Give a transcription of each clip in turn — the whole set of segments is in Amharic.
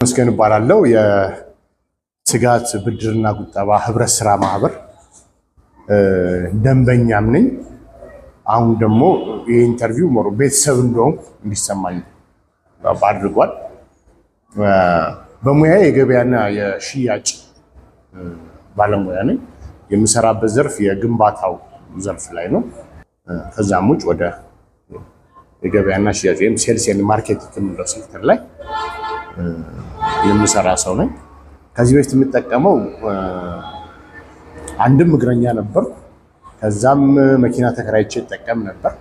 መስገን ባላለው የትጋት ብድርና ቁጠባ ህብረት ስራ ማህበር ደንበኛም ነኝ። አሁን ደግሞ የኢንተርቪው ሞር ቤተሰብ እንደሆንኩ እንዲሰማኝ አድርጓል። በሙያዬ የገበያና የሽያጭ ባለሙያ ነኝ። የምሰራበት ዘርፍ የግንባታው ዘርፍ ላይ ነው። ከዛም ውጭ ወደ የገበያና ሽያጭ ወይም ሴልስ ኤንድ ማርኬቲንግ የሚለው ሴክተር ላይ የምሰራ ሰው ነኝ። ከዚህ በፊት የምጠቀመው አንድም እግረኛ ነበር። ከዛም መኪና ተከራይቼ እጠቀም ነበር።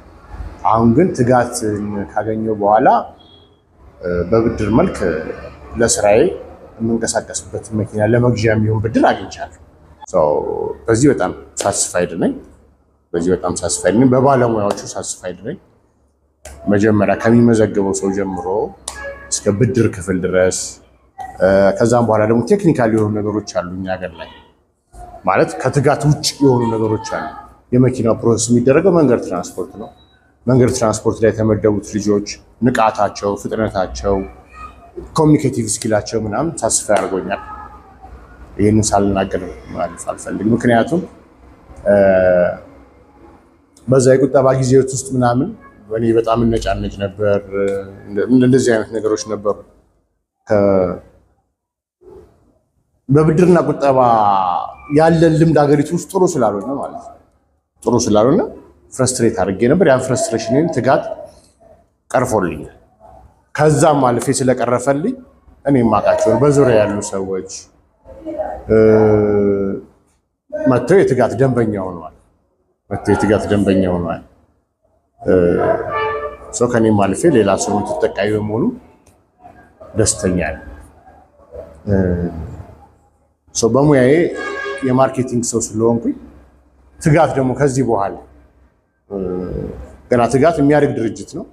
አሁን ግን ትጋት ካገኘው በኋላ በብድር መልክ ለስራዬ የምንቀሳቀስበት መኪና ለመግዣ የሚሆን ብድር አግኝቻለሁ። በዚህ በጣም ሳትስፋይድ ነኝ። በባለሙያዎቹ ሳትስፋይድ ነኝ። መጀመሪያ ከሚመዘገበው ሰው ጀምሮ እስከ ብድር ክፍል ድረስ ከዛም በኋላ ደግሞ ቴክኒካል የሆኑ ነገሮች አሉ። እኛ ሀገር ላይ ማለት ከትጋት ውጭ የሆኑ ነገሮች አሉ። የመኪናው ፕሮሰስ የሚደረገው መንገድ ትራንስፖርት ነው። መንገድ ትራንስፖርት ላይ የተመደቡት ልጆች ንቃታቸው፣ ፍጥነታቸው፣ ኮሚኒኬቲቭ ስኪላቸው ምናምን ሳስፋ ያደርጎኛል። ይህንን ሳልናገር ማለፍ አልፈልግም። ምክንያቱም በዛ የቁጠባ ጊዜዎች ውስጥ ምናምን እኔ በጣም እነጫነጭ ነበር። እንደዚህ አይነት ነገሮች ነበሩ። በብድርና ቁጠባ ያለን ልምድ ሀገሪቱ ውስጥ ጥሩ ስላልሆነ ማለት ነው። ጥሩ ስላልሆነ ፍረስትሬት አድርጌ ነበር። ያን ፍረስትሬሽንን ትጋት ቀርፎልኛል። ከዛም አልፌ ስለቀረፈልኝ እኔ የማውቃቸውን በዙሪያ ያሉ ሰዎች መጥተው የትጋት ደንበኛ ሆነዋል። ሰው ከኔም አልፌ ሌላ ሰው ተጠቃሚ በመሆኑ ደስተኛ ነኝ። በሙያዬ የማርኬቲንግ ሰው ስለሆንኩኝ ትጋት ደግሞ ከዚህ በኋላ ገና ትጋት የሚያድግ ድርጅት ነው።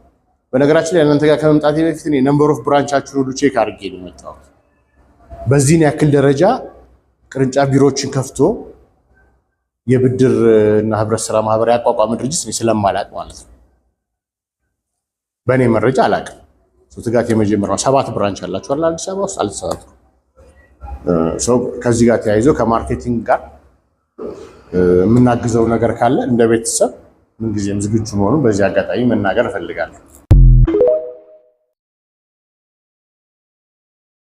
በነገራችን ላይ እናንተ ጋር ከመምጣቴ በፊት እኔ ነምበር ኦፍ ብራንቻችሁን ሁሉ ቼክ አድርጌ ነው የመጣሁት። በዚህን ያክል ደረጃ ቅርንጫፍ ቢሮዎችን ከፍቶ የብድር እና ህብረት ስራ ማህበር ያቋቋመ ድርጅት እኔ ስለማላውቅ ማለት ነው። በእኔ መረጃ አላውቅም። ትጋት የመጀመሪያው 7 ብራንች አላችሁ አይደል? አዲስ አበባ ውስጥ አልተሳሳትኩም። ከዚህ ጋር ተያይዞ ከማርኬቲንግ ጋር የምናግዘው ነገር ካለ እንደ ቤተሰብ ምንጊዜም ዝግጁ መሆኑን በዚህ አጋጣሚ መናገር እፈልጋለሁ።